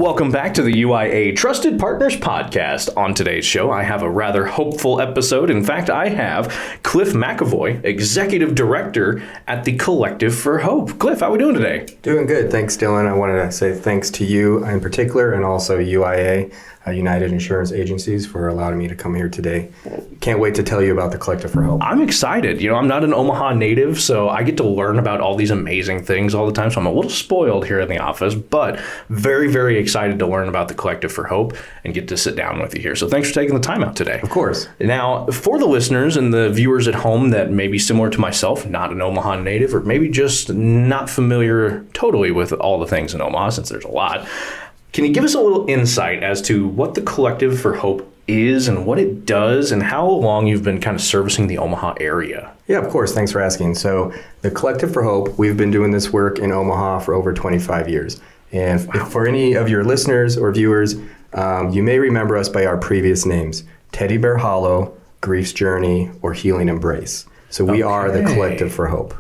Welcome back to the UIA Trusted Partners Podcast. On today's show, I have a rather hopeful episode. In fact, I have Cliff McAvoy, Executive Director at the Collective for Hope. Cliff, how are we doing today? Doing good. Thanks, Dylan. I wanted to say thanks to you in particular and also UIA, United Insurance Agencies, for allowing me to come here today. Can't wait to tell you about the Collective for Hope. I'm excited. I'm not an Omaha native, so I get to learn about all these amazing things all the time. So I'm a little spoiled here in the office, but very, very excited to learn about the Collective for Hope and get to sit down with you here. So thanks for taking the time out today. Of course. Now, for the listeners and the viewers at home that may be similar to myself, not an Omaha native, or maybe just not familiar totally with all the things in Omaha, since there's a lot, can you give us a little insight as to what the Collective for Hope is and what it does and how long you've been kind of servicing the Omaha area? Yeah, of course. Thanks for asking. So the Collective for Hope, we've been doing this work in Omaha for over 25 years. And for any of your listeners or viewers, you may remember us by our previous names, Teddy Bear Hollow, Grief's Journey, or Healing Embrace. So we are the Collective for Hope.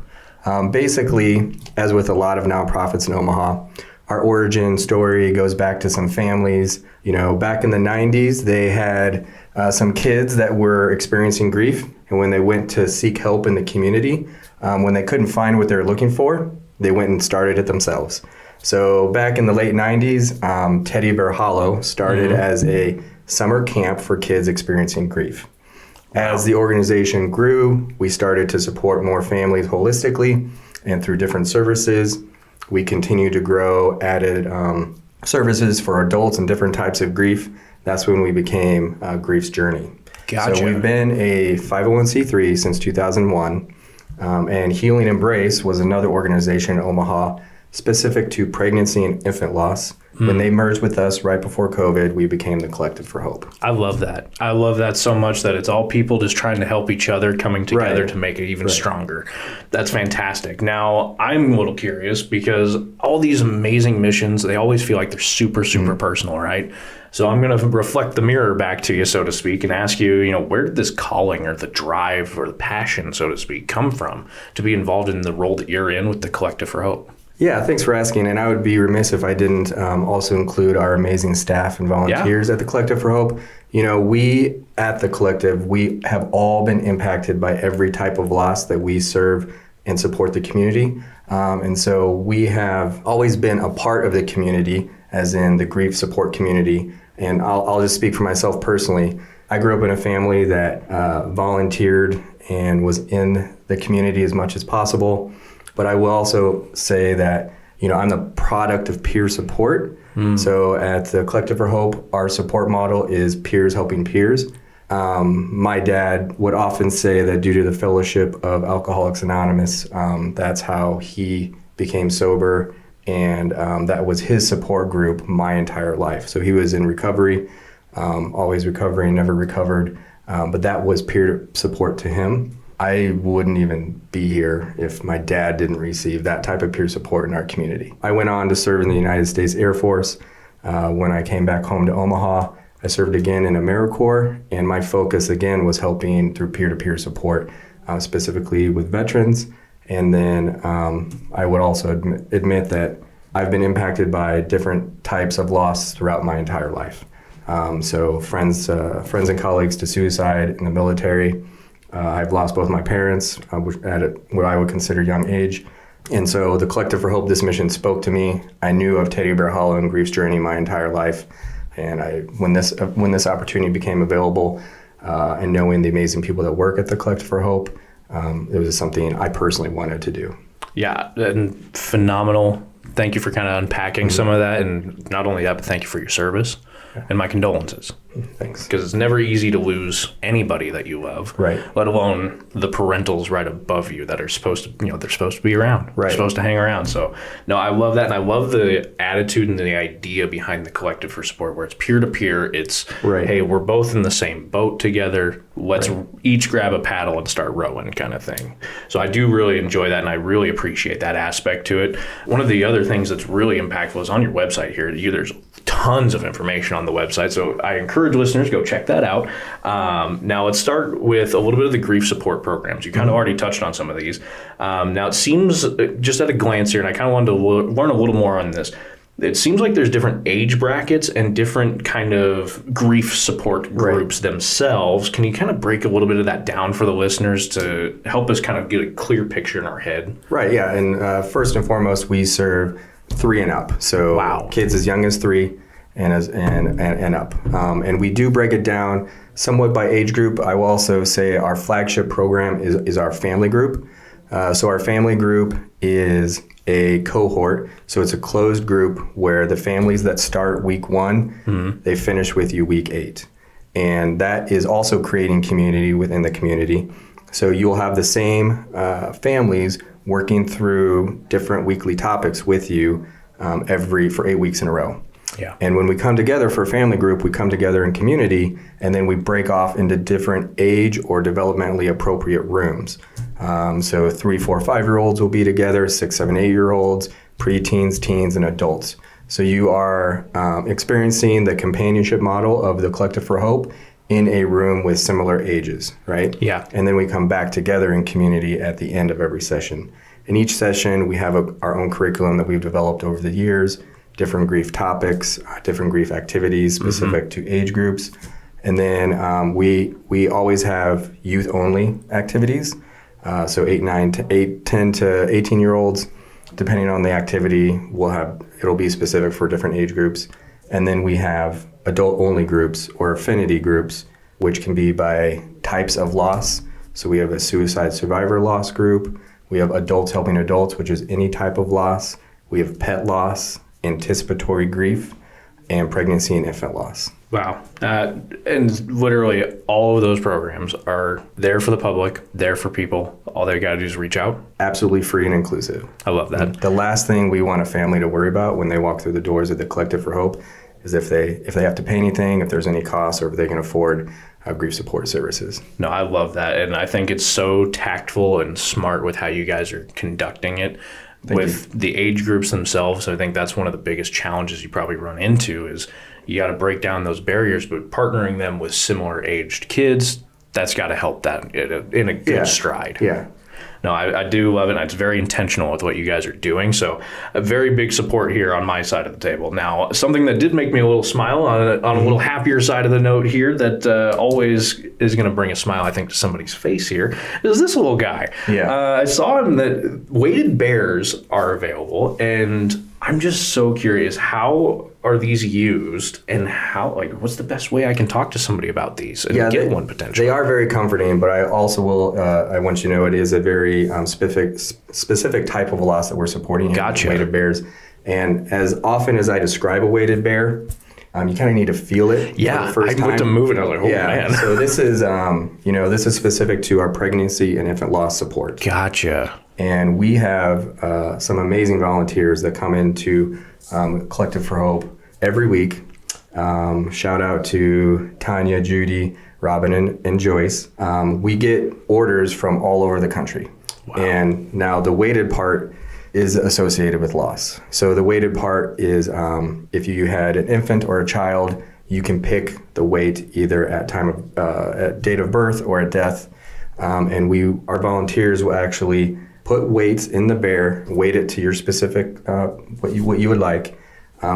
Basically, as with a lot of nonprofits in Omaha, our origin story goes back to some families. Back in the 90s, they had some kids that were experiencing grief. And when they went to seek help in the community, when they couldn't find what they were looking for, they went and started it themselves. So back in the late 90s, Teddy Bear Hollow started as a summer camp for kids experiencing grief. As the organization grew, we started to support more families holistically and through different services. We continued to grow, added services for adults and different types of grief. That's when we became Grief's Journey. Gotcha. So we've been a 501c3 since 2001, and Healing Embrace was another organization in Omaha specific to pregnancy and infant loss. When they merged with us right before COVID, we became the Collective for Hope. I love that. I love that so much that it's all people just trying to help each other, coming together to make it even stronger. That's fantastic. Now, I'm a little curious because all these amazing missions, they always feel like they're super, super personal, right? So I'm going to reflect the mirror back to you, so to speak, and ask you, where did this calling or the drive or the passion, so to speak, come from to be involved in the role that you're in with the Collective for Hope? Yeah, thanks for asking. And I would be remiss if I didn't also include our amazing staff and volunteers at the Collective for Hope. We at the Collective, we have all been impacted by every type of loss that we serve and support the community. And so we have always been a part of the community, as in the grief support community. And I'll just speak for myself personally. I grew up in a family that volunteered and was in the community as much as possible. But I will also say that, I'm the product of peer support. So at the Collective for Hope, our support model is peers helping peers. My dad would often say that due to the fellowship of Alcoholics Anonymous, that's how he became sober. And that was his support group my entire life. So he was in recovery, always recovering, never recovered. But that was peer support to him. I wouldn't even be here if my dad didn't receive that type of peer support in our community. I went on to serve in the United States Air Force. When I came back home to Omaha, I served again in AmeriCorps, and my focus again was helping through peer-to-peer support, specifically with veterans. And then I would also admit that I've been impacted by different types of loss throughout my entire life. So friends and colleagues to suicide in the military. I've lost both my parents at what I would consider young age. And so the Collective for Hope, this mission spoke to me. I knew of Teddy Bear Hollow and Grief's Journey my entire life. And when this opportunity became available, and knowing the amazing people that work at the Collective for Hope, it was something I personally wanted to do. Yeah, and phenomenal. Thank you for kind of unpacking some of that. And not only that, but thank you for your service. And my condolences. Thanks. Because it's never easy to lose anybody that you love, right? Let alone the parentals right above you that are supposed to, they're supposed to be around, right? They're supposed to hang around. So, no, I love that, and I love the attitude and the idea behind the Collective for Support, where it's peer to peer. It's hey, we're both in the same boat together. Let's each grab a paddle and start rowing, kind of thing. So I do really enjoy that, and I really appreciate that aspect to it. One of the other things that's really impactful is on your website here. There's tons of information on the website, so I encourage listeners, go check that out. Now let's start with a little bit of the grief support programs. You kind of already touched on some of these. Now it seems, just at a glance here, and I kind of wanted to learn a little more on this, it seems like there's different age brackets and different kind of grief support groups themselves. Can you kind of break a little bit of that down for the listeners to help us kind of get a clear picture in our head? Right, yeah. And first and foremost, we serve 3 and up. So kids as young as 3 and up. And we do break it down somewhat by age group. I will also say our flagship program is our family group. So our family group is a cohort. So it's a closed group where the families that start week 1, they finish with you week 8. And that is also creating community within the community. So you'll have the same families working through different weekly topics with you for 8 weeks in a row. Yeah. And when we come together for a family group, we come together in community, and then we break off into different age or developmentally appropriate rooms. So 3, 4, 5-year-olds will be together, 6, 7, 8-year-olds, preteens, teens, and adults. So you are experiencing the companionship model of the Collective for Hope in a room with similar ages, right? Yeah. And then we come back together in community at the end of every session. In each session, we have our own curriculum that we've developed over the years, different grief topics, different grief activities specific to age groups. And then we always have youth-only activities. So 10 to 18-year-olds, depending on the activity, it'll be specific for different age groups. And then we have adult-only groups or affinity groups, which can be by types of loss. So we have a suicide survivor loss group. We have adults helping adults, which is any type of loss. We have pet loss, anticipatory grief, and pregnancy and infant loss. Wow. And literally all of those programs are there for the public, there for people. All they got to do is reach out. Absolutely free and inclusive. I love that. The last thing we want a family to worry about when they walk through the doors of the Collective for Hope is if they have to pay anything, if there's any costs, or if they can afford grief support services. No, I love that. And I think it's so tactful and smart with how you guys are conducting it. With the age groups themselves, I think that's one of the biggest challenges you probably run into is you got to break down those barriers, but partnering them with similar aged kids, that's got to help that in a good stride. Yeah. No, I do love it. And it's very intentional with what you guys are doing. So a very big support here on my side of the table. Now, something that did make me a little smile on a little happier side of the note here that always is going to bring a smile, I think, to somebody's face here is this little guy. Yeah. I saw him that weighted bears are available. And I'm just so curious, how are these used and what's the best way I can talk to somebody about these and get one potentially? They are very comforting, but I also will, I want you to know it is a very specific type of loss that we're supporting. Gotcha. Weighted bears. And as often as I describe a weighted bear, you kind of need to feel it for the first time. I looked to move it. I was like, oh man. So this is, this is specific to our pregnancy and infant loss support. Gotcha. And we have some amazing volunteers that come into Collective for Hope every week. Shout out to Tanya, Judy, Robin, and Joyce. We get orders from all over the country. Wow. And now the weighted part is associated with loss. So the weighted part is if you had an infant or a child, you can pick the weight either at at date of birth or at death. And our volunteers will actually put weights in the bear, weight it to your specific, what you would like.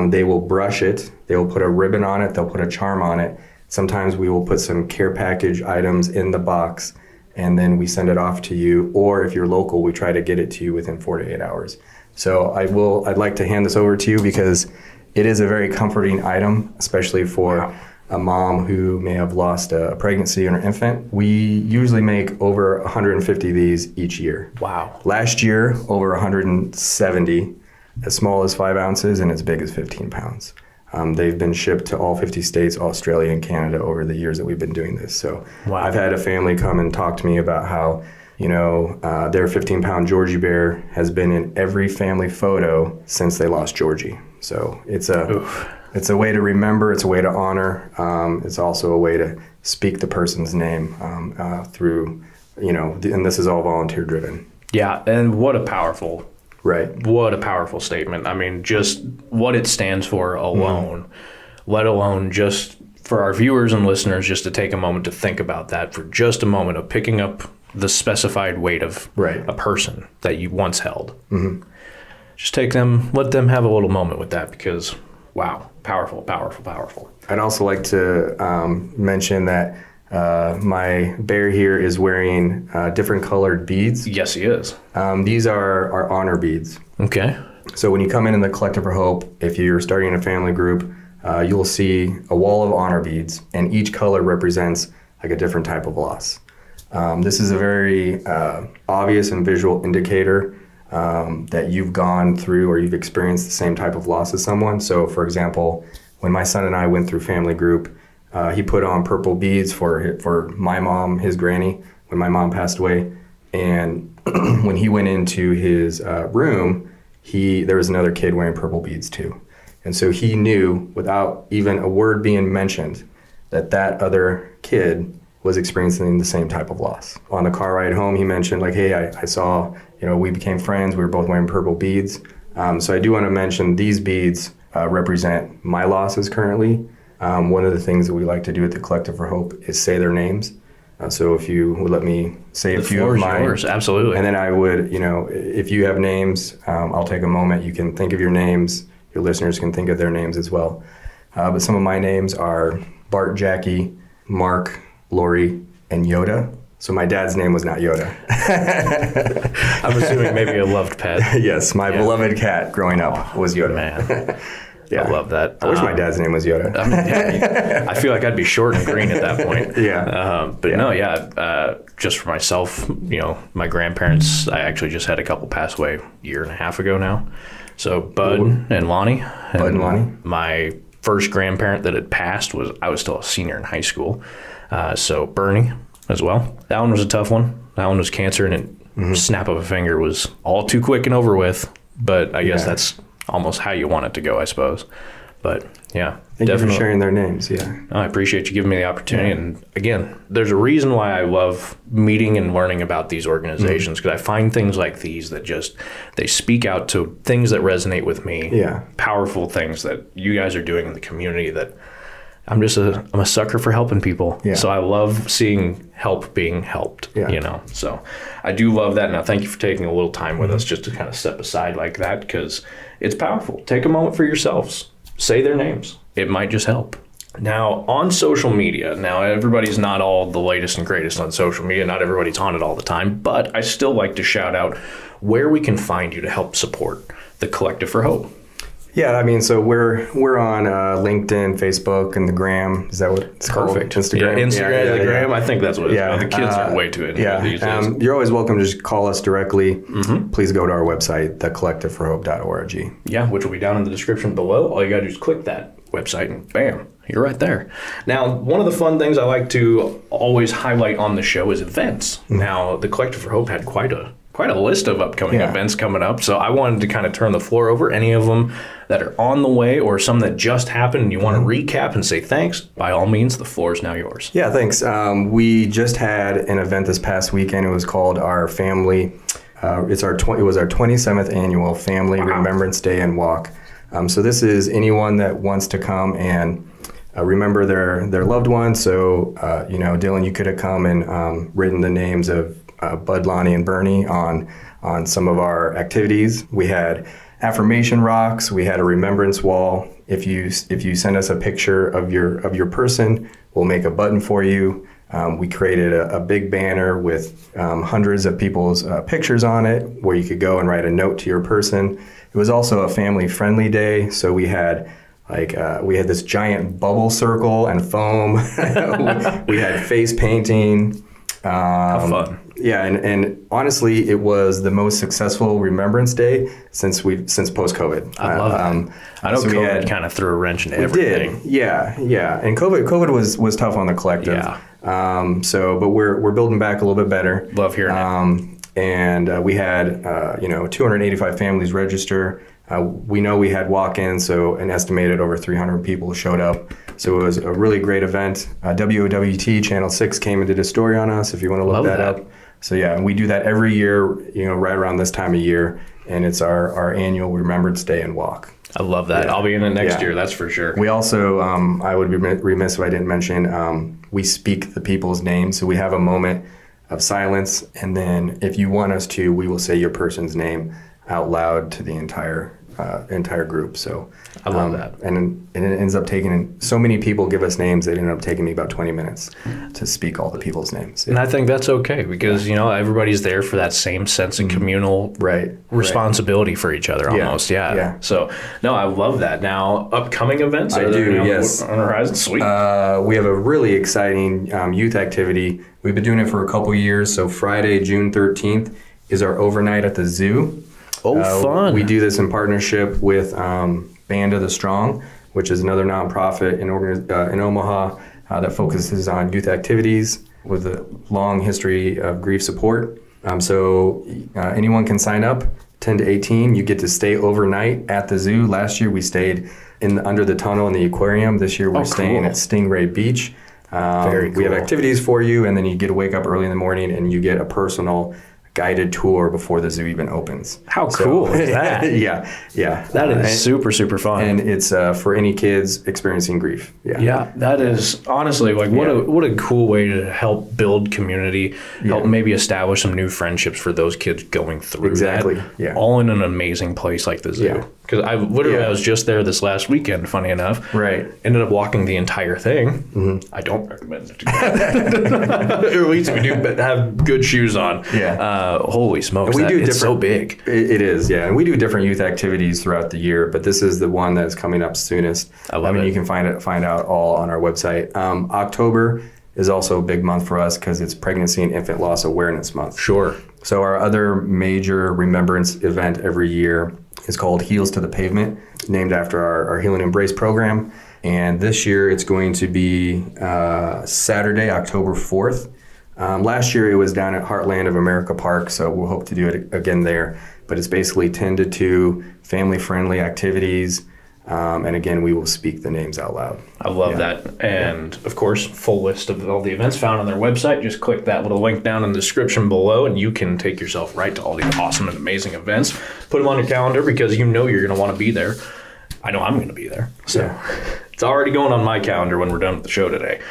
They will brush it. They will put a ribbon on it. They'll put a charm on it. Sometimes we will put some care package items in the box, and then we send it off to you. Or if you're local, we try to get it to you within 4 to 8 hours. So I'd like to hand this over to you because it is a very comforting item, especially for a mom who may have lost a pregnancy or an infant. We usually make over 150 of these each year. Wow. Last year, over 170, as small as 5 ounces and as big as 15 pounds. They've been shipped to all 50 states, Australia, and Canada over the years that we've been doing this. So I've had a family come and talk to me about how, their 15-pound Georgie bear has been in every family photo since they lost Georgie. So it's a way to remember. It's a way to honor. It's also a way to speak the person's name through, and this is all volunteer driven. Yeah, and what a powerful Right. What a powerful statement. I mean, just what it stands for alone, let alone just for our viewers and listeners, just to take a moment to think about that for just a moment of picking up the specified weight of a person that you once held. just let them have a little moment with that, because wow, powerful, powerful, powerful. I'd also like to mention that my bear here is wearing different colored beads. Yes, he is. These are our honor beads. Okay. So when you come in the Collective for Hope, if you're starting a family group, you'll see a wall of honor beads, and each color represents like a different type of loss. This is a very obvious and visual indicator that you've gone through or you've experienced the same type of loss as someone. So for example, when my son and I went through family group, he put on purple beads for my mom, his granny, when my mom passed away. And when he went into his room, there was another kid wearing purple beads too. And so he knew, without even a word being mentioned, that other kid was experiencing the same type of loss. On the car ride home, he mentioned like, hey, I saw, we became friends. We were both wearing purple beads. So I do want to mention these beads represent my losses currently. One of the things that we like to do at the Collective for Hope is say their names. So if you would let me say a few of mine. Yours, absolutely. And then I would, if you have names, I'll take a moment. You can think of your names. Your listeners can think of their names as well. But some of my names are Bart, Jackie, Mark, Lori, and Yoda. So my dad's name was not Yoda. I'm assuming maybe a loved pet. Yes, my beloved cat growing up was Yoda. Man. Yeah. I love that. I wish my dad's name was Yoda. I feel like I'd be short and green at that point. Yeah. Just for myself, my grandparents, I actually just had a couple pass away a year and a half ago now. So Bud and Lonnie. My first grandparent that had passed I was still a senior in high school. So Bernie as well. That one was a tough one. That one was cancer, and snap of a finger was all too quick and over with. But I guess that's almost how you want it to go, I suppose. But yeah, thank you for sharing their names. Yeah, I appreciate you giving me the opportunity. Yeah. And again, there's a reason why I love meeting and learning about these organizations, because I find things like these that they speak out to things that resonate with me. Yeah, powerful things that you guys are doing in the community that I'm a sucker for helping people. Yeah. So I love seeing help being helped, So I do love that. Now, thank you for taking a little time with us just to kind of step aside like that, because it's powerful. Take a moment for yourselves. Say their names. It might just help. Now, on social media, everybody's not all the latest and greatest on social media. Not everybody's on it all the time, but I still like to shout out where we can find you to help support the Collective for Hope. Yeah, I mean, so we're on LinkedIn, Facebook, and the Gram. Is that what it's called? Perfect. Instagram. Yeah, Instagram, the Gram. I think that's what it's called. The kids are way too into these days. You're always welcome to just call us directly. Please go to our website, thecollectiveforhope.org. Yeah, which will be down in the description below. All you got to do is click that website and bam, you're right there. Now, one of the fun things I like to always highlight on the show is events. Now, the Collective for Hope had quite a list of upcoming events coming up. So I wanted to kind of turn the floor over. Any of them that are on the way or some that just happened and you want to recap and say thanks, by all means, the floor is now yours. Yeah, thanks. We just had an event this past weekend. It was called our family. It was our 27th annual Family Remembrance Day and Walk. So this is anyone that wants to come and remember their loved ones. So, Dylan, you could have come and written the names of Bud, Lonnie, and Bernie on some of our activities. We had affirmation rocks. We had a remembrance wall. If you send us a picture of your person, we'll make a button for you. We created a big banner with hundreds of people's pictures on it, where you could go and write a note to your person. It was also a family-friendly day, so we had this giant bubble circle and foam. we had face painting. How fun. Yeah, and honestly, it was the most successful Remembrance Day since post-COVID. I love that. I know COVID kind of threw a wrench into everything. Did. Yeah. And COVID was tough on the collective. Yeah. But we're building back a little bit better. Love hearing it. And we had 285 families register. We know we had walk-ins, so an estimated over 300 people showed up. So it was a really great event. WOWT Channel 6 came and did a story on us, if you want to look that up. So yeah, we do that every year, right around this time of year, and it's our annual Remembrance Day and Walk. I love that. Yeah. I'll be in it next year, that's for sure. We also, I would be remiss if I didn't mention, we speak the people's names. So we have a moment of silence, and then if you want us to, we will say your person's name. out loud to the entire group. So I love that. And it ends up taking, so many people give us names, it ended up taking me about 20 minutes to speak all the people's names. And I think that's okay because, everybody's there for that same sense of communal responsibility for each other almost. Yeah. So, no, I love that. Now, upcoming events? I do, yes. On the horizon? Sweet. We have a really exciting youth activity. We've been doing it for a couple years. So Friday, June 13th is our overnight at the zoo. Oh, fun. We do this in partnership with Band of the Strong, which is another nonprofit in Omaha that focuses on youth activities with a long history of grief support. So anyone can sign up, 10 to 18. You get to stay overnight at the zoo. Last year we stayed under the tunnel in the aquarium. This year we're staying at Stingray Beach. Very cool. We have activities for you, and then you get to wake up early in the morning and you get a personal guided tour before the zoo even opens. How cool is that? Yeah. That is super, super fun. And it's for any kids experiencing grief. Yeah, that is honestly what a cool way to help build community, help maybe establish some new friendships for those kids going through that. Yeah. All in an amazing place like the zoo. Yeah. Because I was just there this last weekend, funny enough. Right. Ended up walking the entire thing. Mm-hmm. I don't recommend it. Or at least we do have good shoes on. Yeah. Holy smokes, it's so big. It is, yeah. And we do different youth activities throughout the year, but this is the one that's coming up soonest. I love it. You can find out all on our website. October is also a big month for us because it's Pregnancy and Infant Loss Awareness Month. Sure. So our other major remembrance event every year is called Heels to the Pavement, named after our Heal and Embrace program. And this year it's going to be Saturday, October 4th. Last year it was down at Heartland of America Park, so we'll hope to do it again there. But it's basically 10 to 2 family-friendly activities. And again, we will speak the names out loud. I love that. And of course, full list of all the events found on their website. Just click that little link down in the description below and you can take yourself right to all these awesome and amazing events. Put them on your calendar because you're going to want to be there. I know I'm going to be there. So it's already going on my calendar when we're done with the show today.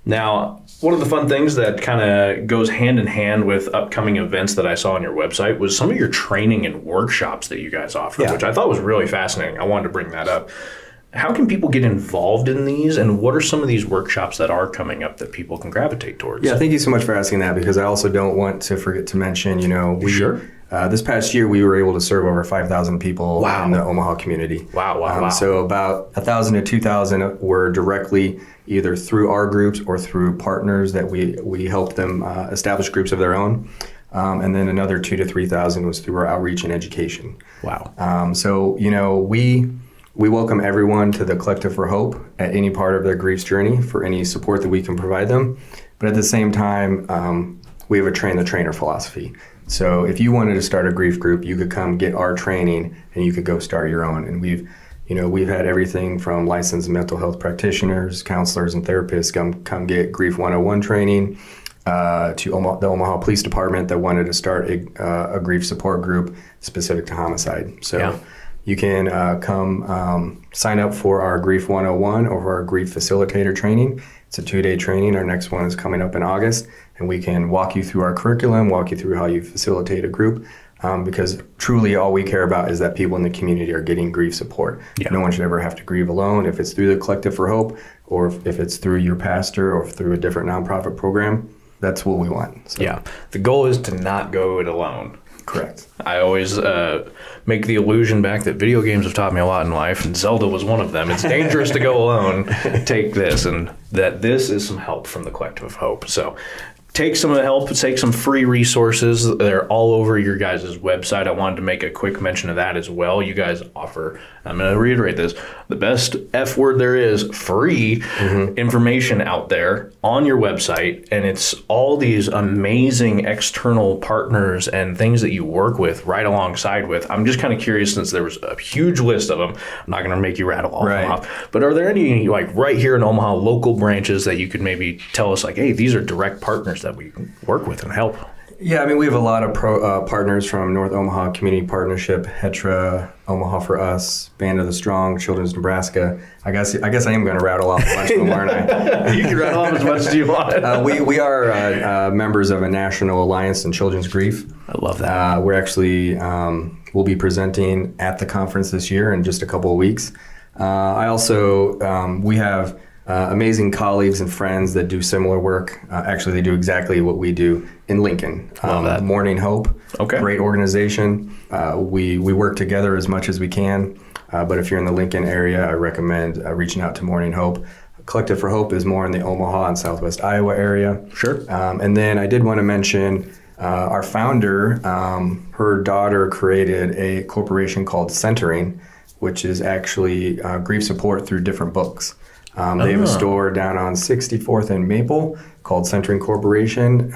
Now, one of the fun things that kind of goes hand in hand with upcoming events that I saw on your website was some of your training and workshops that you guys offer, which I thought was really fascinating. I wanted to bring that up. How can people get involved in these, and what are some of these workshops that are coming up that people can gravitate towards? Yeah, thank you so much for asking that, because I also don't want to forget to mention, this past year we were able to serve over 5,000 people in the Omaha community. Wow. So about 1,000 to 2,000 were directly either through our groups or through partners that we helped them establish groups of their own. And then another 2,000 to 3,000 was through our outreach and education. Wow. So we welcome everyone to the Collective for Hope at any part of their grief's journey for any support that we can provide them. But at the same time, we have a train the trainer philosophy. So if you wanted to start a grief group, you could come get our training and you could go start your own. And we've had everything from licensed mental health practitioners, counselors, and therapists come get Grief 101 training, to the Omaha Police Department that wanted to start a grief support group specific to homicide. So you can come sign up for our Grief 101 or our Grief Facilitator training. It's a 2-day training. Our next one is coming up in August, and we can walk you through our curriculum, walk you through how you facilitate a group. Because truly all we care about is that people in the community are getting grief support. No one should ever have to grieve alone. If it's through the Collective for Hope, or if it's through your pastor, or through a different nonprofit program, that's what we want. So. Yeah, the goal is to not go it alone. Correct. I always make the allusion back that video games have taught me a lot in life, and Zelda was one of them. It's dangerous to go alone. Take this, and that this is some help from the Collective of Hope. So take some of the help, take some free resources. They're all over your guys' website. I wanted to make a quick mention of that as well. You guys offer, I'm going to reiterate this, the best F word there is, free information out there on your website. And it's all these amazing external partners and things that you work with right alongside with. I'm just kind of curious, since there was a huge list of them. I'm not going to make you rattle all of them off. But are there any, right here in Omaha, local branches that you could maybe tell us, hey, these are direct partners that we work with and help? Yeah, I mean, we have a lot of partners from North Omaha Community Partnership, HETRA, Omaha for Us, Band of the Strong, Children's Nebraska. I guess I am going to rattle off a bunch of them, aren't I? You can rattle off as much as you want. We are members of a National Alliance in Children's Grief. I love that. We're actually we'll be presenting at the conference this year in just a couple of weeks. I also we have amazing colleagues and friends that do similar work. Actually, they do exactly what we do in Lincoln. Love that. Morning Hope, okay. Great organization. We work together as much as we can. But if you're in the Lincoln area, I recommend reaching out to Morning Hope. Collective for Hope is more in the Omaha and Southwest Iowa area. Sure. And then I did want to mention our founder, her daughter created a corporation called Centering, which is actually grief support through different books. They have a store down on 64th and Maple called Centering Corporation.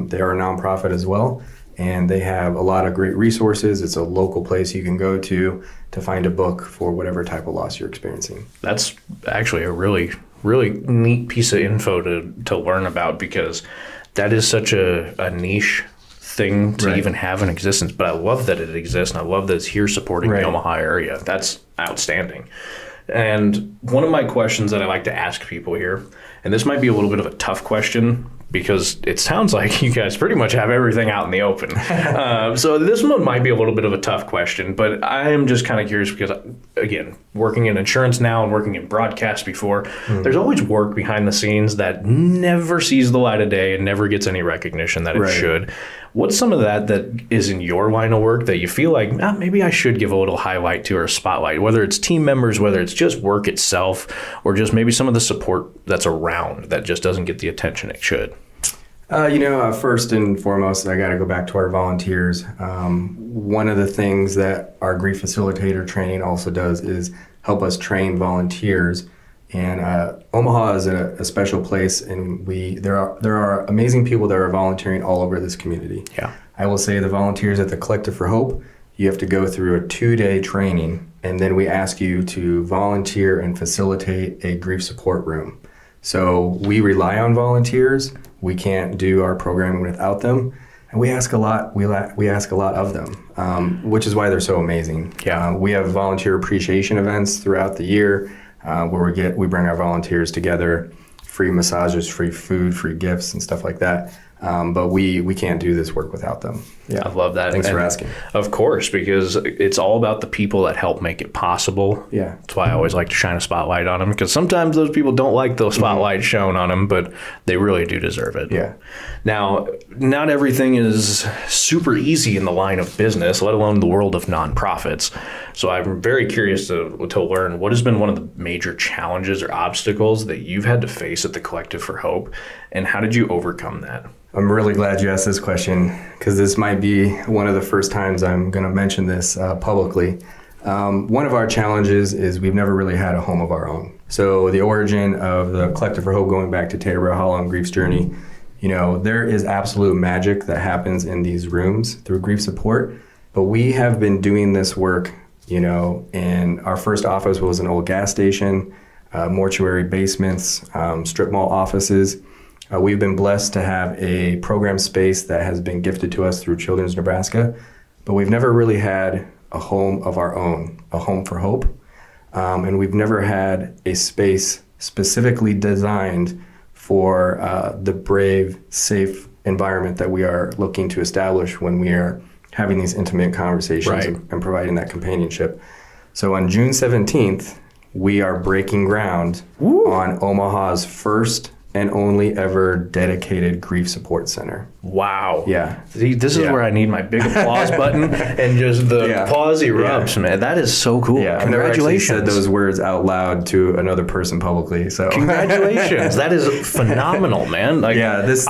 They are a nonprofit as well, and they have a lot of great resources. It's a local place you can go to find a book for whatever type of loss you're experiencing. That's actually a really, really neat piece of info to learn about, because that is such a niche thing to even have in existence. But I love that it exists, and I love that it's here supporting the Omaha area. That's outstanding. And one of my questions that I like to ask people here, and this might be a little bit of a tough question because it sounds like you guys pretty much have everything out in the open. So this one might be a little bit of a tough question, but I am just kind of curious because, again, working in insurance now and working in broadcast before, there's always work behind the scenes that never sees the light of day and never gets any recognition that it should. What's some of that is in your line of work that you feel like, maybe I should give a little highlight to or a spotlight, whether it's team members, whether it's just work itself, or just maybe some of the support that's around that just doesn't get the attention it should? First and foremost, I got to go back to our volunteers. One of the things that our grief facilitator training also does is help us train volunteers. And Omaha is a special place, and there are amazing people that are volunteering all over this community. Yeah, I will say the volunteers at the Collective for Hope, you have to go through a 2-day training, and then we ask you to volunteer and facilitate a grief support room. So we rely on volunteers. We can't do our programming without them, and we ask a lot. We ask a lot of them, which is why they're so amazing. Yeah, we have volunteer appreciation events throughout the year. Where we bring our volunteers together, free massages, free food, free gifts, and stuff like that. But we can't do this work without them. Yeah, I love that. Thanks for asking. Of course, because it's all about the people that help make it possible. Yeah. That's why I always like to shine a spotlight on them, because sometimes those people don't like those spotlights shown on them, but they really do deserve it. Yeah. Now, not everything is super easy in the line of business, let alone the world of nonprofits. So I'm very curious to learn what has been one of the major challenges or obstacles that you've had to face at the Collective for Hope, and how did you overcome that? I'm really glad you asked this question, because this might be one of the first times I'm going to mention this publicly. One of our challenges is we've never really had a home of our own. So the origin of the Collective for Hope, going back to Taylor Hollow and Grief's journey, there is absolute magic that happens in these rooms through grief support. But we have been doing this work, and our first office was an old gas station, mortuary basements, strip mall offices. We've been blessed to have a program space that has been gifted to us through Children's Nebraska, but we've never really had a home of our own, a home for hope. And we've never had a space specifically designed for the brave, safe environment that we are looking to establish when we are having these intimate conversations and providing that companionship. So on June 17th, we are breaking ground on Omaha's first and only ever dedicated grief support center. Wow. Yeah. See, this is where I need my big applause button and just the applause erupts, man. That is so cool. Yeah. Congratulations. I never actually said those words out loud to another person publicly. So congratulations. That is phenomenal, man. I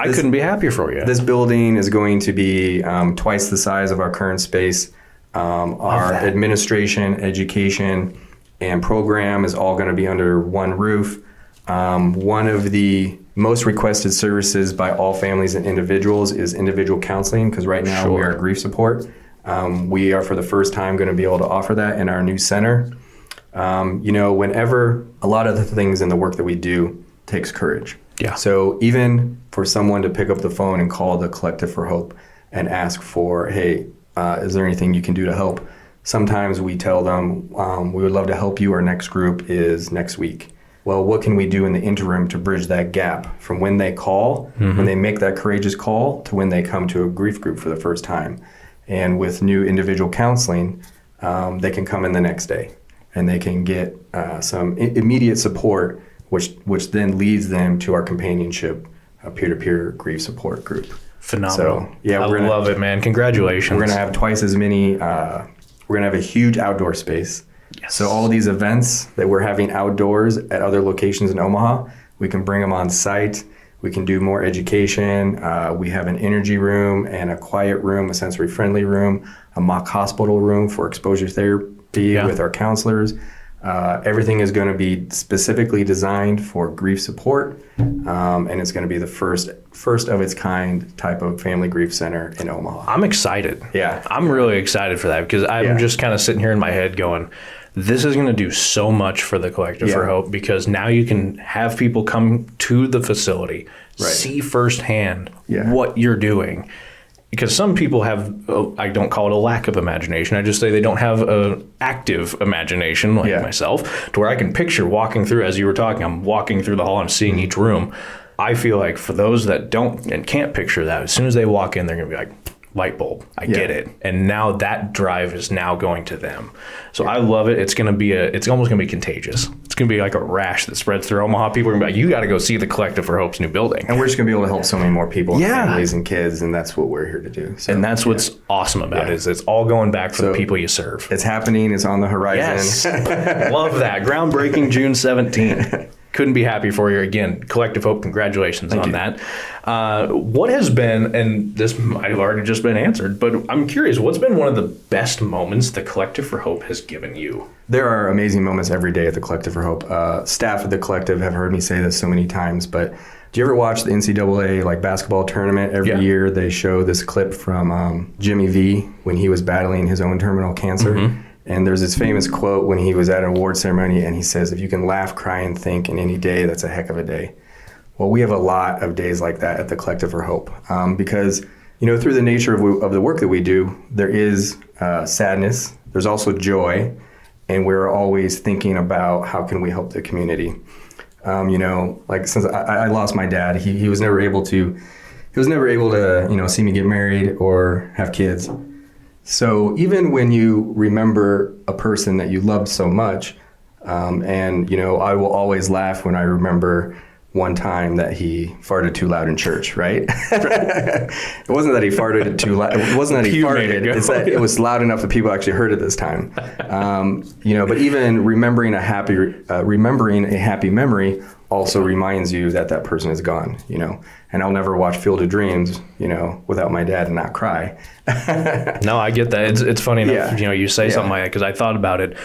couldn't be happier for you. This building is going to be twice the size of our current space. Our administration, education, and program is all going to be under one roof. One of the most requested services by all families and individuals is individual counseling, because right now we are grief support. We are for the first time going to be able to offer that in our new center. Whenever a lot of the things in the work that we do takes courage. Yeah. So even for someone to pick up the phone and call the Collective for Hope, and ask for, hey, is there anything you can do to help? Sometimes we tell them, we would love to help you. Our next group is next week. Well, what can we do in the interim to bridge that gap from when they call, when they make that courageous call, to when they come to a grief group for the first time? And with new individual counseling, they can come in the next day and they can get some immediate support, which then leads them to our companionship, peer-to-peer grief support group. Phenomenal. So, yeah, I love it, man. Congratulations. We're going to have twice as many. We're going to have a huge outdoor space. Yes. So all these events that we're having outdoors at other locations in Omaha, we can bring them on site. We can do more education. We have an energy room and a quiet room, a sensory friendly room, a mock hospital room for exposure therapy with our counselors. Everything is going to be specifically designed for grief support, and it's going to be the first of its kind type of family grief center in Omaha. I'm excited. Yeah. I'm really excited for that because I'm just kind of sitting here in my head going, this is going to do so much for the Collective for Hope, because now you can have people come to the facility, see firsthand what you're doing. Because some people have, I don't call it a lack of imagination, I just say they don't have an active imagination like myself, to where I can picture walking through, as you were talking, I'm walking through the hall, I'm seeing each room. I feel like for those that don't and can't picture that, as soon as they walk in, they're going to be like, light bulb, I get it. And now that drive is now going to them. So I love it. It's going to be it's almost going to be contagious. It's going to be like a rash that spreads through Omaha. People are going to be like, you got to go see the Collective for Hope's new building. And we're just going to be able to help so many more people, and families and kids, and that's what we're here to do. So, and that's what's awesome about it, is it's all going back for the people you serve. It's happening. It's on the horizon. Yes. Love that. Groundbreaking June 17th. Couldn't be happy for you. Again, Collective Hope, congratulations on that. What has been, and this might have already just been answered, but I'm curious, what's been one of the best moments the Collective for Hope has given you? There are amazing moments every day at the Collective for Hope. Staff at the Collective have heard me say this so many times, but do you ever watch the NCAA basketball tournament? Every year they show this clip from Jimmy V when he was battling his own terminal cancer. And there's this famous quote when he was at an award ceremony, and he says, if you can laugh, cry, and think in any day, that's a heck of a day. Well, we have a lot of days like that at the Collective for Hope, because, through the nature of the work that we do, there is sadness, there's also joy, and we're always thinking about how can we help the community. Since I lost my dad, he was never able to, see me get married or have kids. So even when you remember a person that you loved so much, I will always laugh when I remember one time that he farted too loud in church, right? It wasn't that he farted too loud. It wasn't that he farted. It's that it was loud enough that people actually heard it this time. But even remembering a happy memory also reminds you that person is gone, and I'll never watch Field of Dreams, without my dad and not cry. No, I get that. It's funny enough, you say something like that, because I thought about it.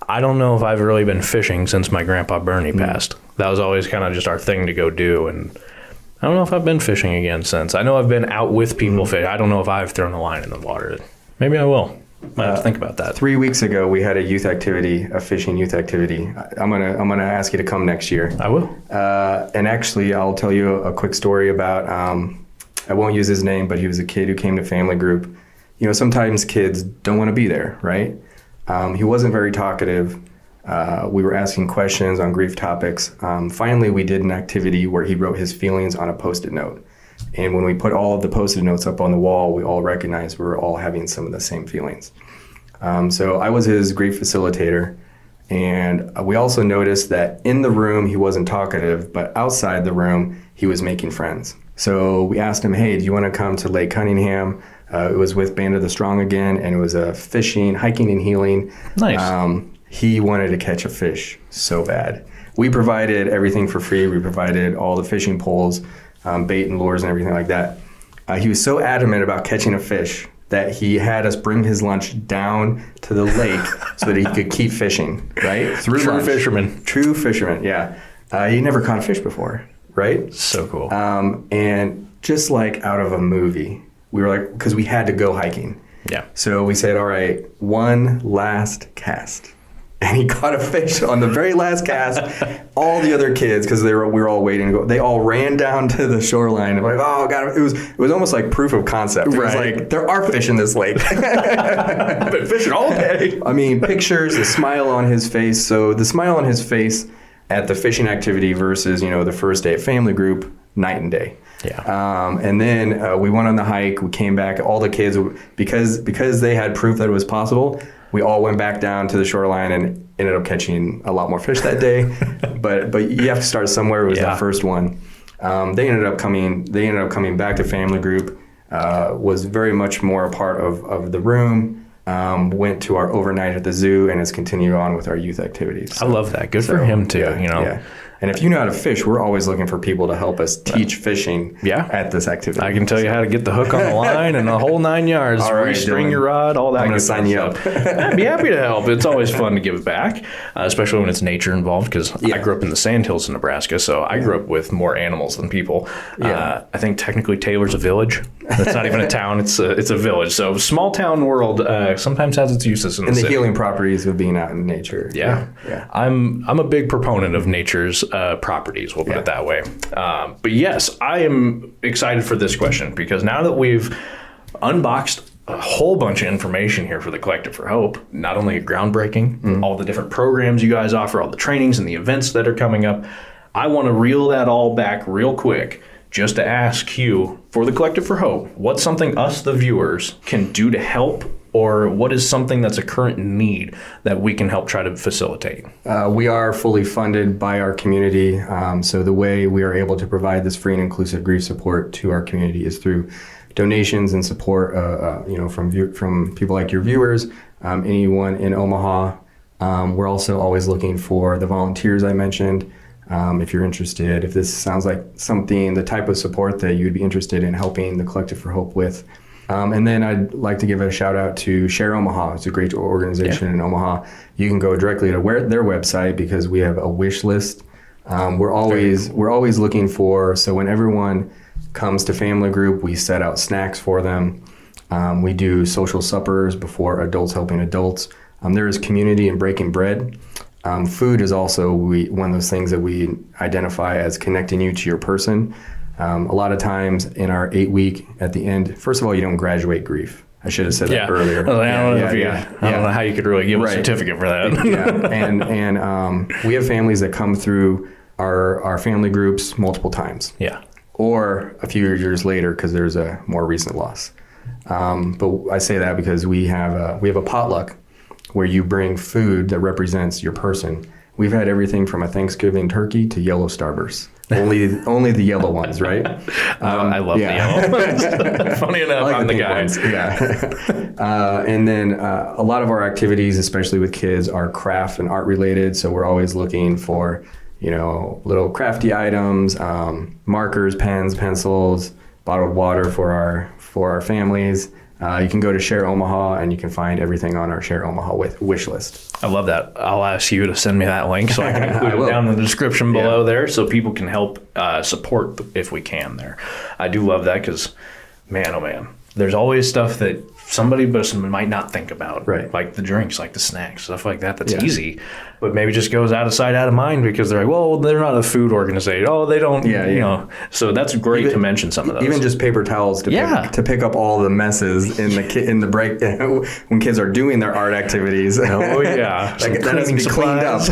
I don't know if I've really been fishing since my grandpa Bernie passed. That was always kind of just our thing to go do, and I don't know if I've been fishing again since. I know I've been out with people fishing. I don't know if I've thrown a line in the water. Maybe I will. Might have to think about that. 3 weeks ago, we had a fishing youth activity. I'm gonna ask you to come next year. I will. And actually, I'll tell you a quick story about. I won't use his name, but he was a kid who came to family group. Sometimes kids don't want to be there, right? He wasn't very talkative. We were asking questions on grief topics. Finally, we did an activity where he wrote his feelings on a Post-it note. And when we put all of the Post-it notes up on the wall, we all recognized we were all having some of the same feelings. So I was his grief facilitator. And we also noticed that in the room, he wasn't talkative, but outside the room, he was making friends. So we asked him, hey, do you want to come to Lake Cunningham? It was with Band of the Strong again, and it was a fishing, hiking, and healing. Nice. He wanted to catch a fish so bad. We provided everything for free. We provided all the fishing poles, bait and lures and everything like that. He was so adamant about catching a fish that he had us bring his lunch down to the lake so that he could keep fishing, right? True fisherman. True fisherman, yeah. He never caught a fish before, right? So cool. And just like out of a movie, we were like, because we had to go hiking. Yeah. So we said, all right, one last cast. and he caught a fish on the very last cast. All the other kids, because we were all waiting to go, they all ran down to the shoreline and like, oh god, it was almost like proof of concept. It was like, there are fish in this lake. I've been fishing all day. I mean, pictures, the smile on his face. So the smile on his face at the fishing activity versus, the first day at family group, night and day. Yeah. And then we went on the hike. We came back. All the kids, because they had proof that it was possible, we all went back down to the shoreline and ended up catching a lot more fish that day. but you have to start somewhere. It was the first one. They ended up coming back to family group. Was very much more a part of the room. Went to our overnight at the zoo and has continued on with our youth activities. So, I love that. Good for him too. Yeah. And if you know how to fish, we're always looking for people to help us teach fishing at this activity. I can tell you how to get the hook on the line and the whole 9 yards. All right, string Dylan. your rod, all that. I'm going to sign you up. I'd be happy to help. It's always fun to give back, especially when it's nature involved, because I grew up in the Sandhills in Nebraska, so I grew up with more animals than people. I think technically Taylor's a village. That's not even a town. It's a village. So small town world sometimes has its uses in the city. Healing properties of being out in nature. Yeah. I'm a big proponent of nature's properties. We'll put it that way. But yes, I am excited for this question because now that we've unboxed a whole bunch of information here for the Collective for Hope, not only groundbreaking, all the different programs you guys offer, all the trainings and the events that are coming up, I want to reel that all back real quick just to ask you, for the Collective for Hope, what's something us, the viewers, can do to help, or what is something that's a current need that we can help try to facilitate? We are fully funded by our community. So the way we are able to provide this free and inclusive grief support to our community is through donations and support, from people like your viewers, anyone in Omaha. We're also always looking for the volunteers I mentioned. If you're interested, if this sounds like something, the type of support that you'd be interested in helping the Collective for Hope with. And then I'd like to give a shout out to Share Omaha. It's a great organization in Omaha. You can go directly to their website because we have a wish list. We're always looking for, so when everyone comes to family group, we set out snacks for them. We do social suppers before adults helping adults. There is community in breaking bread. Food is also one of those things that we identify as connecting you to your person. A lot of times in our 8-week at the end, first of all, you don't graduate grief. I should have said that earlier. I don't know how you could really give a certificate for that. And we have families that come through our family groups multiple times. Yeah. Or a few years later because there's a more recent loss. But I say that because we have a potluck where you bring food that represents your person. We've had everything from a Thanksgiving turkey to yellow Starbursts. Only the yellow ones, right? I love the yellow ones. Funny enough, I'm the guy. Ones. And then a lot of our activities, especially with kids, are craft and art related. So we're always looking for, little crafty items, markers, pens, pencils, bottled water for our families. You can go to Share Omaha and you can find everything on our Share Omaha wish list. I love that. I'll ask you to send me that link so I can include it down in the description below there so people can help support if we can there. I do love that because, man, oh man, there's always stuff that somebody might not think about, right? Like the drinks, like the snacks, stuff like that. That's easy, but maybe just goes out of sight, out of mind because they're like, well, they're not a food organization. Oh, they don't, So that's great to mention some of those. Even just paper towels to pick up all the messes in the break when kids are doing their art activities. Oh yeah, that has to be cleaned up.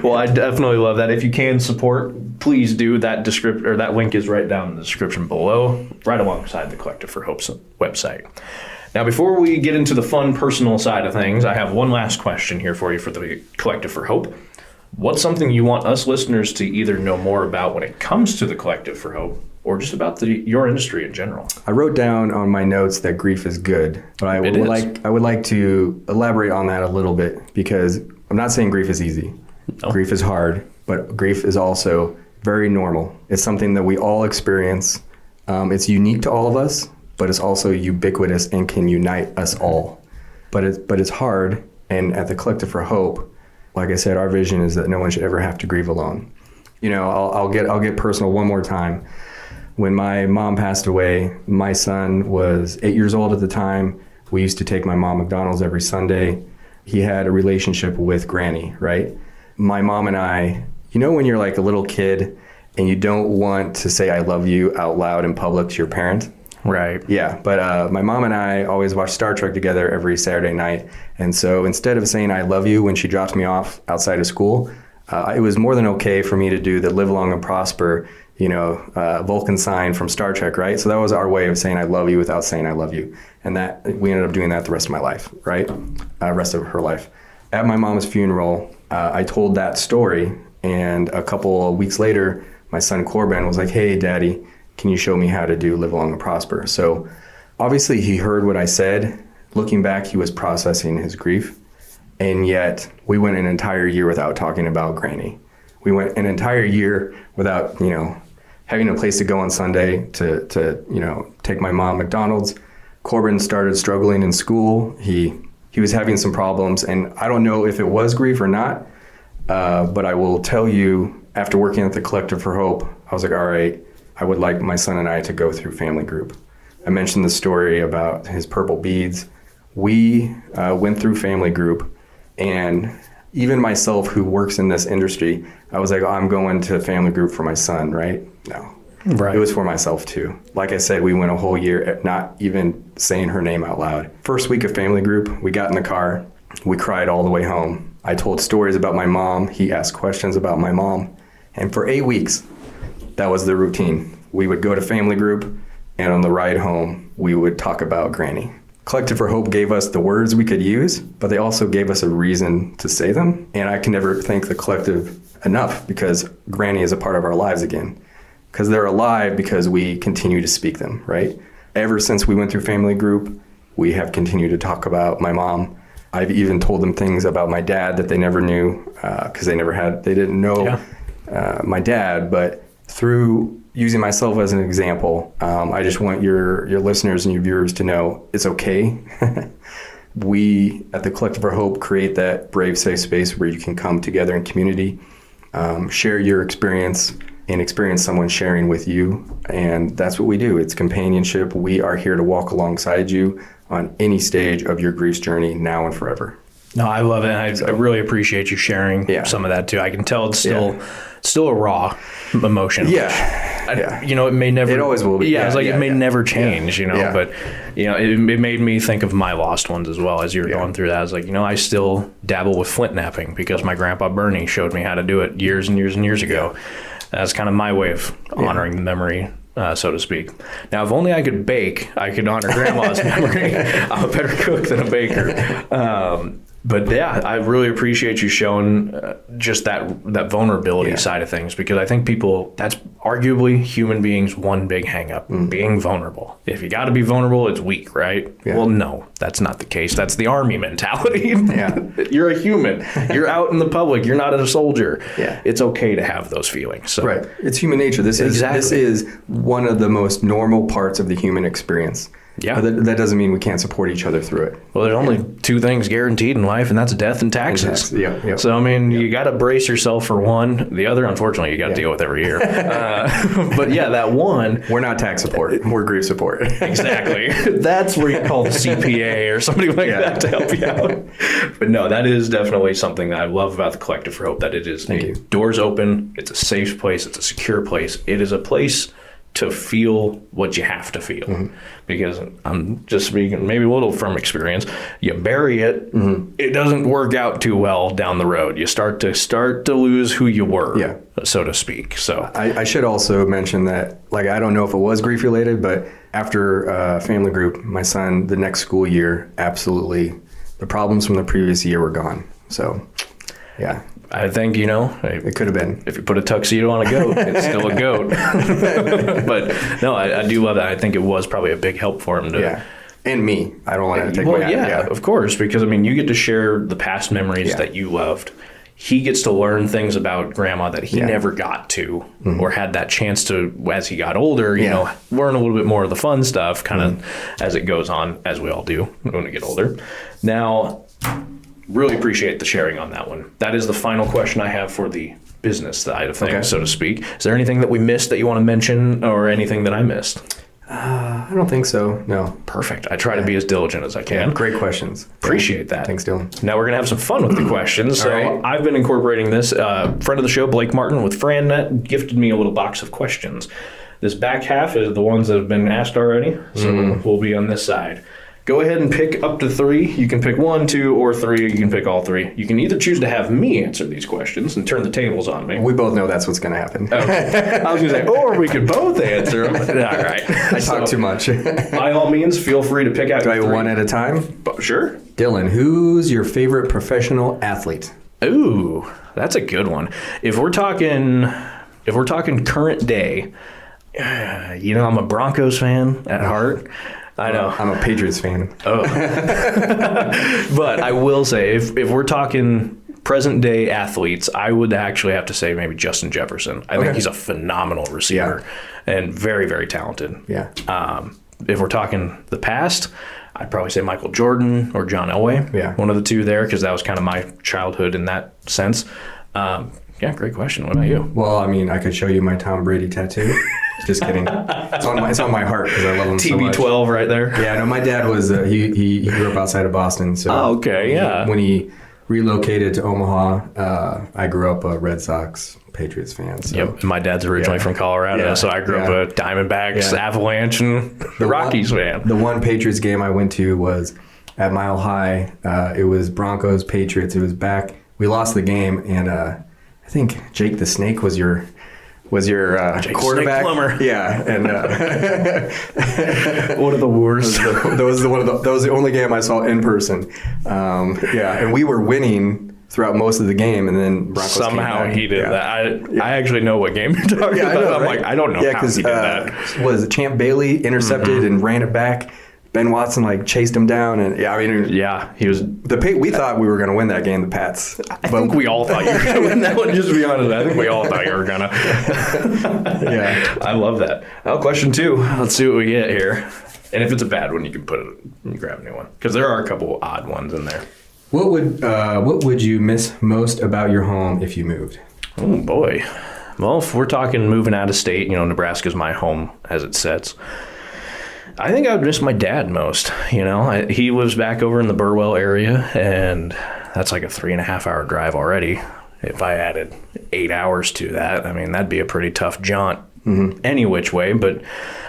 Well, I definitely love that. If you can support, please do. That link is right down in the description below, right alongside the Collective for Hope's website. Now, before we get into the fun personal side of things, I have one last question here for you for the Collective for Hope. What's something you want us listeners to either know more about when it comes to the Collective for Hope or just about your industry in general? I wrote down on my notes that grief is good, but I would like to elaborate on that a little bit because I'm not saying grief is easy. No. Grief is hard, but grief is also very normal. It's something that we all experience. It's unique to all of us, but it's also ubiquitous and can unite us all. But it's hard, and at the Collective for Hope, like I said, our vision is that no one should ever have to grieve alone. I'll get personal one more time. When my mom passed away, my son was 8 years old at the time. We used to take my mom McDonald's every Sunday. he had a relationship with Granny, right? My mom and I, when you're like a little kid and you don't want to say I love you out loud in public to your parent. Right. Yeah, but my mom and I always watch Star Trek together every Saturday night. And so instead of saying I love you when she drops me off outside of school, it was more than okay for me to do the live long and prosper, Vulcan sign from Star Trek, right? So that was our way of saying I love you without saying I love you. And that we ended up doing that the rest of my life, right? Rest of her life. At my mom's funeral, I told that story. And a couple of weeks later, my son Corbin was like, hey, Daddy, can you show me how to do live long and prosper? So obviously he heard what I said. Looking back, he was processing his grief. And yet we went an entire year without talking about Granny. We went an entire year without, having a place to go on Sunday to take my mom McDonald's. Corbin started struggling in school. He was having some problems, and I don't know if it was grief or not, but I will tell you, after working at the Collective for Hope, I was like, all right, I would like my son and I to go through family group. I mentioned the story about his purple beads. We went through family group, and even myself, who works in this industry, I was like, I'm going to family group for my son, right? No. Right. It was for myself too. Like I said, we went a whole year not even saying her name out loud. First week of family group, we got in the car. We cried all the way home. I told stories about my mom. He asked questions about my mom. And for 8 weeks, that was the routine. We would go to family group, and on the ride home, we would talk about Granny. Collective for Hope gave us the words we could use, but they also gave us a reason to say them. And I can never thank the Collective enough, because Granny is a part of our lives again. Because they're alive because we continue to speak them, right? Ever since we went through family group, we have continued to talk about my mom. I've even told them things about my dad that they never knew, because they didn't know my dad. But through using myself as an example, I just want your listeners and your viewers to know it's okay. We at the Collective for Hope create that brave, safe space where you can come together in community, share your experience, and experience someone sharing with you. And that's what we do. It's companionship. We are here to walk alongside you on any stage of your grief journey, now and forever. No, I love it. I really appreciate you sharing some of that too. I can tell it's still a raw emotion. It may never. It always will be. It may never change. But it made me think of my lost ones as well as you were going through that. I was like, I still dabble with flint napping because my grandpa Bernie showed me how to do it years and years and years ago. That's kind of my way of honoring the memory, so to speak. Now, if only I could bake, I could honor Grandma's memory. I'm a better cook than a baker. But I really appreciate you showing just that vulnerability side of things, because I think that's arguably human beings' one big hang up, being vulnerable. If you got to be vulnerable, it's weak, right? Yeah. Well, no, that's not the case. That's the army mentality. You're a human. You're out in the public. You're not a soldier. It's okay to have those feelings. So. Right. It's human nature. This is one of the most normal parts of the human experience. Yeah. But that doesn't mean we can't support each other through it. Well, there's only two things guaranteed in life, and that's death and taxes. So, you got to brace yourself for one. The other, unfortunately, you got to deal with every year. But that one. We're not tax support. We're grief support. Exactly. That's where you call the CPA or somebody like that to help you out. But no, that is definitely something that I love about the Collective for Hope, that it is doors open. It's a safe place. It's a secure place. It is a place to feel what you have to feel. Because I'm just speaking maybe a little from experience. You bury it, it doesn't work out too well down the road. You start to lose who you were, so to speak. So I should also mention that, I don't know if it was grief related, but after family group, my son, the next school year, absolutely, the problems from the previous year were gone. So, I think, it could have been. If you put a tuxedo on a goat, it's still a goat. But no, I do love that. I think it was probably a big help for him to. And me. I don't want to take my hat. Of course, because you get to share the past memories that you loved. He gets to learn things about Grandma that he never got to or had that chance to as he got older, learn a little bit more of the fun stuff kind of as it goes on, as we all do when we get older. Now, really appreciate the sharing on that one. That is the final question I have for the business side of things, so to speak. Is there anything that we missed that you want to mention, or anything that I missed? I don't think so. No. Perfect. I try to be as diligent as I can. Yeah, great questions. Appreciate that. Thanks, Dylan. Now we're going to have some fun with the questions. So right. I've been incorporating this. Friend of the show, Blake Martin with FranNet, gifted me a little box of questions. This back half is the ones that have been asked already. So we'll be on this side. Go ahead and pick up to 3. You can pick 1, 2, or 3. You can pick all 3. You can either choose to have me answer these questions and turn the tables on me. We both know that's what's going to happen. Okay. I was going to say, or we could both answer them. All right. I talk too much. By all means, feel free to pick out. Do I go 1 at a time? Sure. Dylan, who's your favorite professional athlete? Ooh, that's a good one. If we're talking current day, I'm a Broncos fan at heart. I know. I'm a Patriots fan. Oh. But I will say, if we're talking present day athletes, I would actually have to say maybe Justin Jefferson. I think he's a phenomenal receiver and very, very talented. Yeah. If we're talking the past, I'd probably say Michael Jordan or John Elway. Yeah. One of the two there, because that was kind of my childhood in that sense. Yeah, great question. What about you? Well, I mean, I could show you my Tom Brady tattoo. Just kidding. It's on my heart because I love him so much. TB12 right there. Yeah, no, my dad was he grew up outside of Boston. So when he relocated to Omaha, I grew up a Red Sox Patriots fan. So. Yep, and my dad's originally from Colorado, so I grew up a Diamondbacks, Avalanche, and the Rockies fan. The one Patriots game I went to was at Mile High. It was Broncos Patriots. It was back. We lost the game, and I think Jake the Snake was your quarterback. Plumber. Yeah, and one of the worst. That was the only game I saw in person. And we were winning throughout most of the game, and then Broncos somehow he did that. I actually know what game you're talking about. I know, I'm like, I don't know how he did that. Was Champ Bailey intercepted and ran it back? Ben Watson chased him down, and he was. We thought we were going to win that game, the Pats. I think we all thought you were going to win that one. Just to be honest, I think we all thought you were going to. Yeah, I love that. Well, question 2. Let's see what we get here. And if it's a bad one, you can grab a new one because there are a couple odd ones in there. What would you miss most about your home if you moved? Oh boy. Well, if we're talking moving out of state, Nebraska's my home as it sits. I think I would miss my dad most. He lives back over in the Burwell area, and that's like a 3.5-hour drive already. If I added 8 hours to that, I mean, that'd be a pretty tough jaunt any which way. But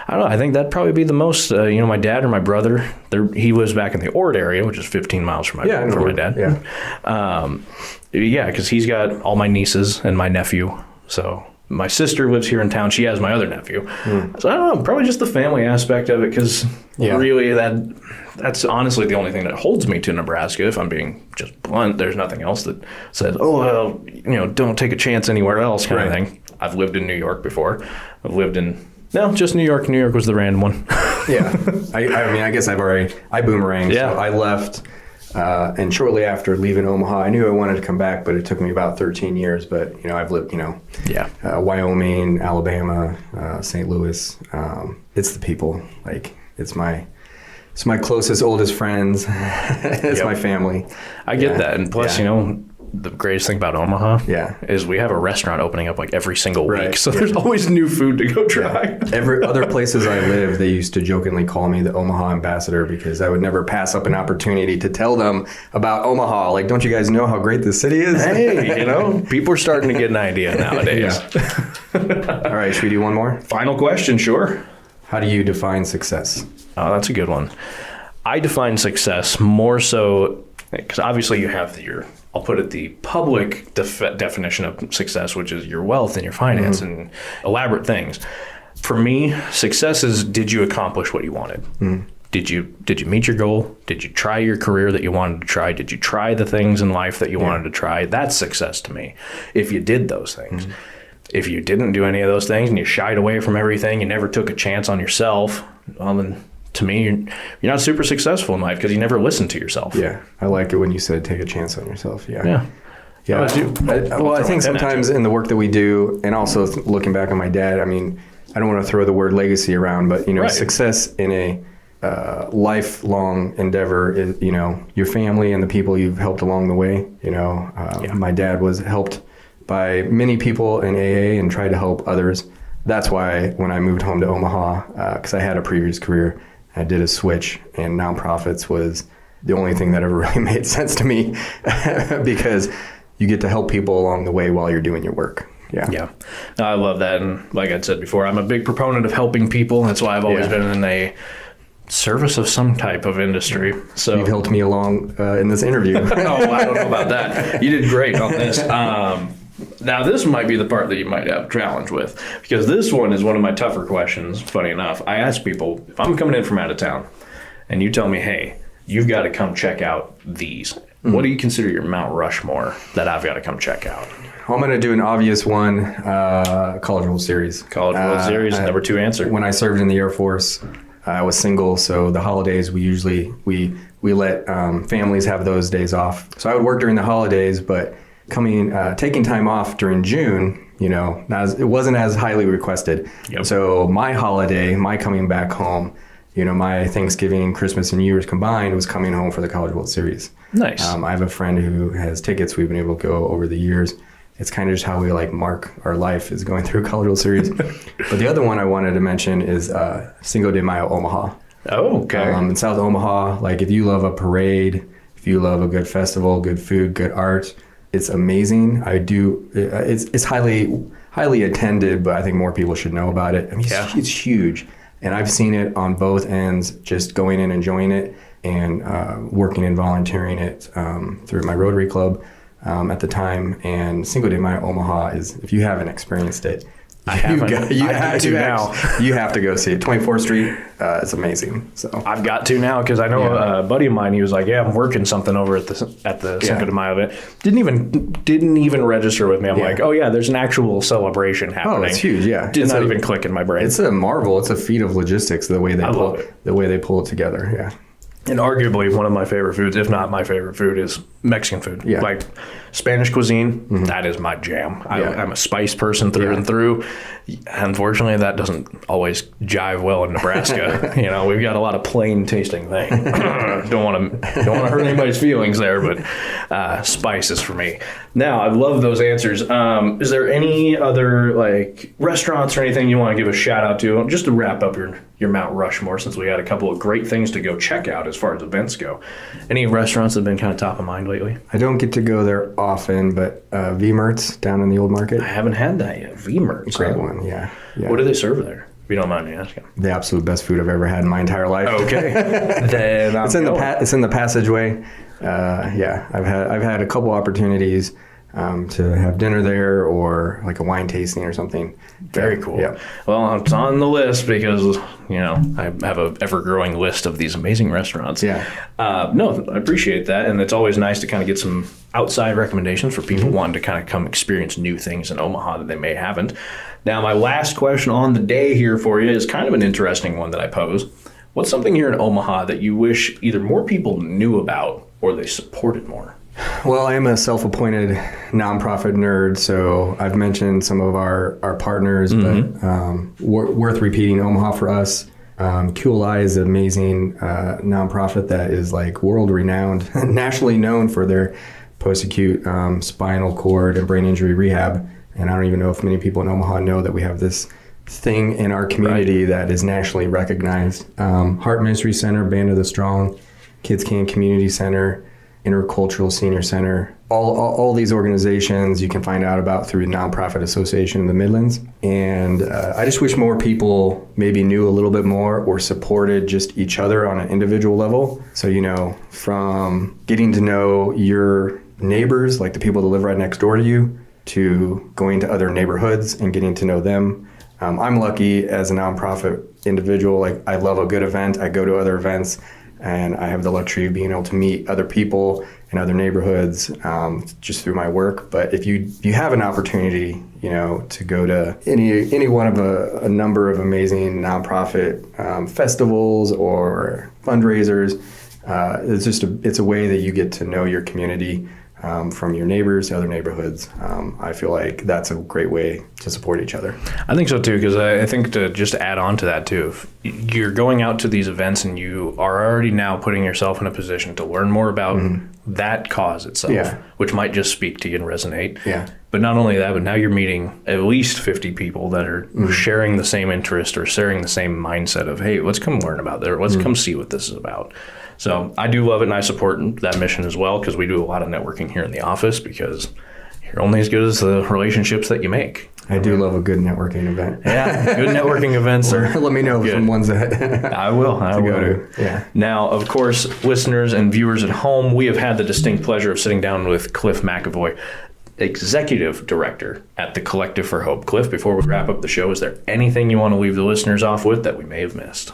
I don't know. I think that'd probably be the most. My dad or my brother. He lives back in the Ord area, which is 15 miles from my dad. Yeah, because he's got all my nieces and my nephew. So. My sister lives here in town. She has my other nephew. So I don't know, probably just the family aspect of it because really that's honestly the only thing that holds me to Nebraska. If I'm being just blunt, there's nothing else that says, don't take a chance anywhere else kind of thing. I've lived in New York before. I've lived in, just New York. New York was the random one. Yeah. I guess I boomeranged. Yeah. So I left. And shortly after leaving Omaha, I knew I wanted to come back, but it took me about 13 years. But, I've lived, Wyoming, Alabama, St. Louis. It's the people. It's my closest, oldest friends. It's my family. I get that. And plus, the greatest thing about Omaha is we have a restaurant opening up every single week. So there's always new food to go try. Every other places I lived, they used to jokingly call me the Omaha ambassador because I would never pass up an opportunity to tell them about Omaha. Don't you guys know how great this city is? Hey, people are starting to get an idea nowadays. All right, should we do one more? Final question, sure. How do you define success? Oh, that's a good one. I define success more so because obviously you have I'll put it the public definition of success, which is your wealth and your finance and elaborate things. For me, success is, did you accomplish what you wanted? Did you meet your goal? Did you try your career that you wanted to try? Did you try the things in life that you wanted to try? That's success to me. If you did those things. If you didn't do any of those things and you shied away from everything, you never took a chance on yourself, well, then to me, you're not super successful in life because you never listened to yourself. Yeah, I like it when you said take a chance on yourself. Yeah. How about you? I think sometimes in the work that we do, and also looking back on my dad, I mean, I don't want to throw the word legacy around, but success in a lifelong endeavor is your family and the people you've helped along the way. My dad was helped by many people in AA and tried to help others. that's why when I moved home to Omaha, because I had a previous career, I did a switch, and nonprofits was the only thing that ever really made sense to me because you get to help people along the way while you're doing your work. Yeah. No, I love that. And like I said before, I'm a big proponent of helping people. That's why I've always been in a service of some type of industry. So you've helped me along in this interview. Oh, I don't know about that. You did great on this. Now, this might be the part that you might have a challenge with, because this one is one of my tougher questions, funny enough. I ask people, if I'm coming in from out of town and you tell me, hey, you've got to come check out these, what do you consider your Mount Rushmore that I've got to come check out? I'm going to do an obvious one, College World Series. College World Series, number 2 answer. When I served in the Air Force, I was single, so the holidays we let families have those days off. So I would work during the holidays, but taking time off during June, it wasn't as highly requested. Yep. So my holiday, my coming back home, my Thanksgiving, Christmas, and New Year's combined was coming home for the College World Series. Nice. I have a friend who has tickets. We've been able to go over the years. It's kind of just how we mark our life is going through College World Series. But the other one I wanted to mention is Cinco de Mayo, Omaha. Oh, okay. In South Omaha, if you love a parade, if you love a good festival, good food, good art, it's amazing. It's highly attended, but I think more people should know about it. I mean, it's huge. And I've seen it on both ends, just going in, enjoying it, and working and volunteering it through my Rotary Club at the time. And Cinco de Mayo Omaha is, if you haven't experienced it, you have to go see it. 24th Street, it's amazing. So I've got to now, because I know a buddy of mine. He was like, "Yeah, I'm working something over at the Cinco de Mayo event." Didn't even register with me. I'm like, "Oh yeah, there's an actual celebration happening." Oh, it's huge. Yeah, did not even click in my brain. It's a marvel. It's a feat of logistics. The way they pull it together. Yeah. And arguably one of my favorite foods, if not my favorite food, is Mexican food. Yeah. Like Spanish cuisine, that is my jam. I'm a spice person through and through. Unfortunately, that doesn't always jive well in Nebraska. We've got a lot of plain tasting things. Don't want to hurt anybody's feelings there, but spices for me. Now, I love those answers. Is there any other restaurants or anything you want to give a shout out to, just to wrap up your Mount Rushmore, since we got a couple of great things to go check out as far as events go? Any restaurants that have been kind of top of mind lately? I don't get to go there often, but V-Mert's down in the old market. I haven't had that yet. V-Mert's. Great one, yeah. What do they serve there, if you don't mind me asking? The absolute best food I've ever had in my entire life. Okay. Then it's in the passageway. I've had a couple opportunities to have dinner there, or a wine tasting or something. Very cool. Yeah. Well, it's on the list because, I have an ever-growing list of these amazing restaurants. Yeah. No, I appreciate that. And it's always nice to kind of get some outside recommendations for people wanting to kind of come experience new things in Omaha that they may haven't. Now, my last question on the day here for you is kind of an interesting one that I pose. What's something here in Omaha that you wish either more people knew about or they supported more? Well, I am a self-appointed nonprofit nerd, so I've mentioned some of our partners, but worth repeating, Omaha for us. QLI is an amazing nonprofit that is world-renowned, nationally known for their post-acute spinal cord and brain injury rehab. And I don't even know if many people in Omaha know that we have this thing in our community that is nationally recognized. Heart Ministry Center, Band of the Strong, Kids Can Community Center, Intercultural Senior Center, all these organizations you can find out about through the Nonprofit Association of the Midlands. And I just wish more people maybe knew a little bit more or supported just each other on an individual level. So, from getting to know your neighbors, like the people that live right next door to you, to going to other neighborhoods and getting to know them. I'm lucky as a nonprofit individual. I love a good event. I go to other events, and I have the luxury of being able to meet other people in other neighborhoods just through my work. But if you have an opportunity, to go to any one of a number of amazing nonprofit festivals or fundraisers, it's a way that you get to know your community. From your neighbors to other neighborhoods. I feel like that's a great way to support each other. I think so too, because I think to just add on to that too, if you're going out to these events and you are already now putting yourself in a position to learn more about that cause itself, which might just speak to you and resonate. Yeah. But not only that, but now you're meeting at least 50 people that are sharing the same interest or sharing the same mindset of, hey, let's come learn about that. Let's come see what this is about. So I do love it, and I support that mission as well, because we do a lot of networking here in the office, because you're only as good as the relationships that you make. I do love a good networking event. Yeah, good networking events. Let me know some ones that I will. Go to. Yeah. Now, of course, listeners and viewers at home, we have had the distinct pleasure of sitting down with Cliff McAvoy, Executive Director at the Collective for Hope. Cliff, before we wrap up the show, is there anything you want to leave the listeners off with that we may have missed?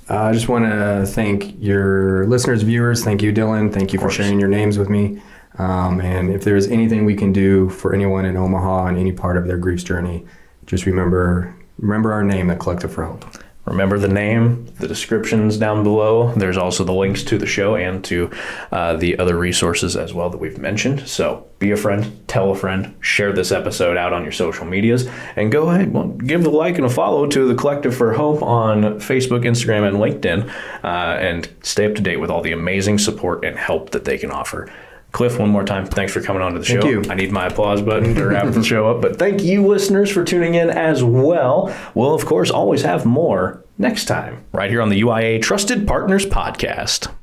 I just want to thank your listeners, viewers. Thank you, Dylan. Thank you for sharing your names with me. And if there's anything we can do for anyone in Omaha on any part of their grief's journey, just remember our name, the Collective for Hope. Remember the name, the descriptions down below. There's also the links to the show and to the other resources as well that we've mentioned. So be a friend, tell a friend, share this episode out on your social medias, and go ahead, give a like and a follow to the Collective for Hope on Facebook, Instagram, and LinkedIn, and stay up to date with all the amazing support and help that they can offer. Cliff, one more time, thanks for coming on to the show. Thank you. I need my applause button to wrap the show up, but thank you, listeners, for tuning in as well. We'll, of course, always have more next time, right here on the UIA Trusted Partners Podcast.